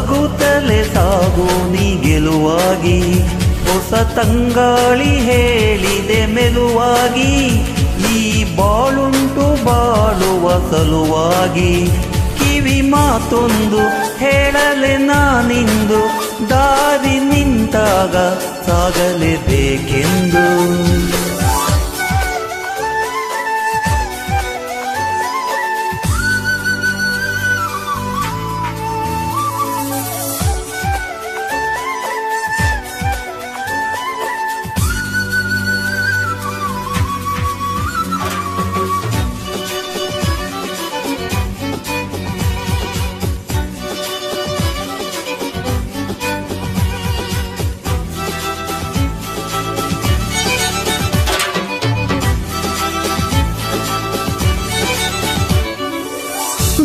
ನಗುತ್ತಲೆ ಸಾಗು ನೀ ಗೆಲುವಾಗಿ, ಹೊಸ ತಂಗಾಳಿ ಹೇಳಿದೆ ಮೆಲುವಾಗಿ, ಈ ಬಾಳುಂಟು ಬಾಳುವ ಸಲುವಾಗಿ. ಕಿವಿ ಮಾತೊಂದು ಹೇಳಲೆ ನಾನಿಂದು, ದಾರಿ ನಿಂತಾಗ ಸಾಗಲೇಬೇಕೆಂದು.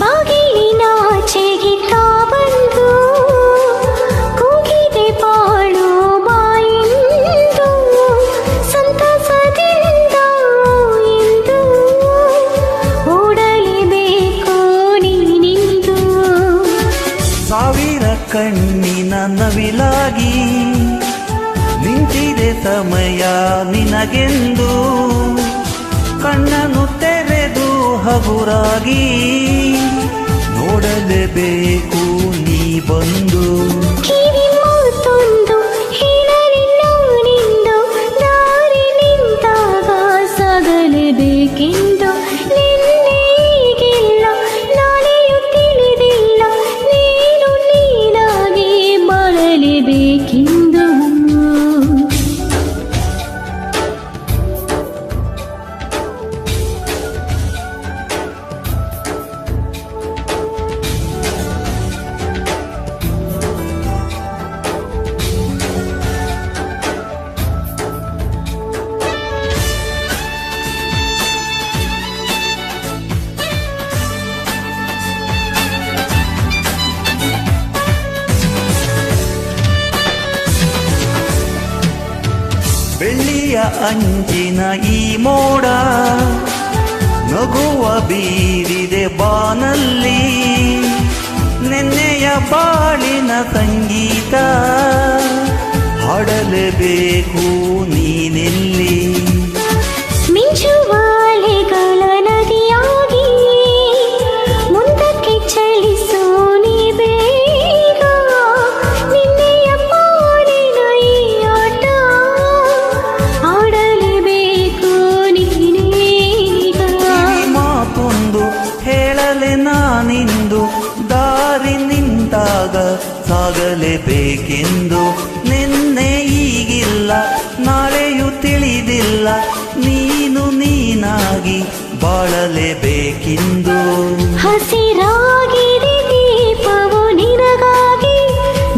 ಬಾಗಿಲಿನಾಚೆಗೆ ಬಂದು ಕೂಗಿದೆ ಬಾಳು ಬಾಯಿಂದು, ಸಂತಸದಿಂದ ಎಂದು ಓಡಲೇಬೇಕು ನೀನಿಂದು. ಸಾವಿರ ಕಣ್ಣಿನ ನವಿಲಾಗಿ ನಿಂತಿದೆ ಸಮಯ ನಿನಗೆಂದು, ಕಣ್ಣನ್ನು ತೆರೆದು ಹಗುರಾಗಿ ನೋಡಲೇಬೇಕು ನೀ ಬಂದು. ಕಿವಿ ಮಾತೊಂದು ಹೇಳಲಿ ನಾನಿಂದು, ದಾರಿ ನಿಂತಾಗ ಸಾಗಲೇಬೇಕೆಂದು. ನಿನ್ನೆಗಿಲ್ಲ ನಾಳೆಯೂ ತಿಳಿದಿಲ್ಲ, ನೀನು ನೀನಾಗಿ ಬಾಳಲೇಬೇಕೆಂದು. ಬೆಳ್ಳಿಯ ಅಂಚಿನ ಈ ಮೋಡ ನಗುವ ಬೀರಿದೆ ಬಾನಲ್ಲಿ, ನೆನ್ನೆಯ ಬಾಳಿನ ಸಂಗೀತ ಹಾಡಲೇಬೇಕು ನೀನೆಲ್ಲಿ. ಮಿಂಚುವಾಲೆಗಳ ನದಿಯಾಗಿ ಮುಂದಕ್ಕೆ ಚಲಿಸು ನೀ ಬೇಗ, ನಿನ್ನೆಯ ಪಾಲಿನ ಈ ಆಟ ಆಡಲೇಬೇಕು ನೀನೀಗ. ಮಾತೊಂದು ಹೇಳಲೆ ನಾನಿಂದು, ದಾರಿ ನಿಂತಾಗ ಸಾಗಲೇಬೇಕೆಂದು. ನಿನ್ನೆ ಈಗಿಲ್ಲ ನಾಳೆಯೂ ತಿಳಿದಿಲ್ಲ, ನೀನು ನೀನಾಗಿ ಬಾಳಲೇಬೇಕೆಂದು. ಹಸಿರಾಗಿದೆ ದೀಪವು ನಿನಗಾಗಿ,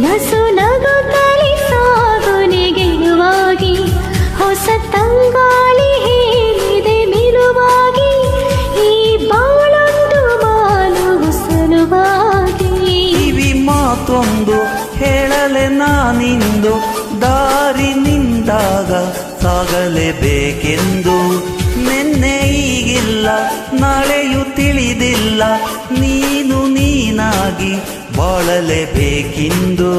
ನಸು ನಗುತ್ತಲೇ ಸಾಗು ನೀ ಗೆಲುವಾಗಿ, ಹೊಸ ತಂಗಾಳಿ ಹೇಳಿದೆ ಮೆಲುವಾಗಿ, ಈ ಬಾಳೊಂದು ಬಾಳುವ ಸಲುವಾಗಿ. ಕಿವಿ ಮಾತೊಂದು ಹೇಳಲೆ ನಾನಿಂದು, ದಾರಿ ನಿಂತಾಗ ಸಾಗಲೇಬೇಕೆಂದು. ನಿನ್ನೆ ಈಗಿಲ್ಲ ನಾಳೆಯೂ ತಿಳಿದಿಲ್ಲ, ನೀನು ನೀನಾಗಿ ಬಾಳಲೇಬೇಕೆಂದು.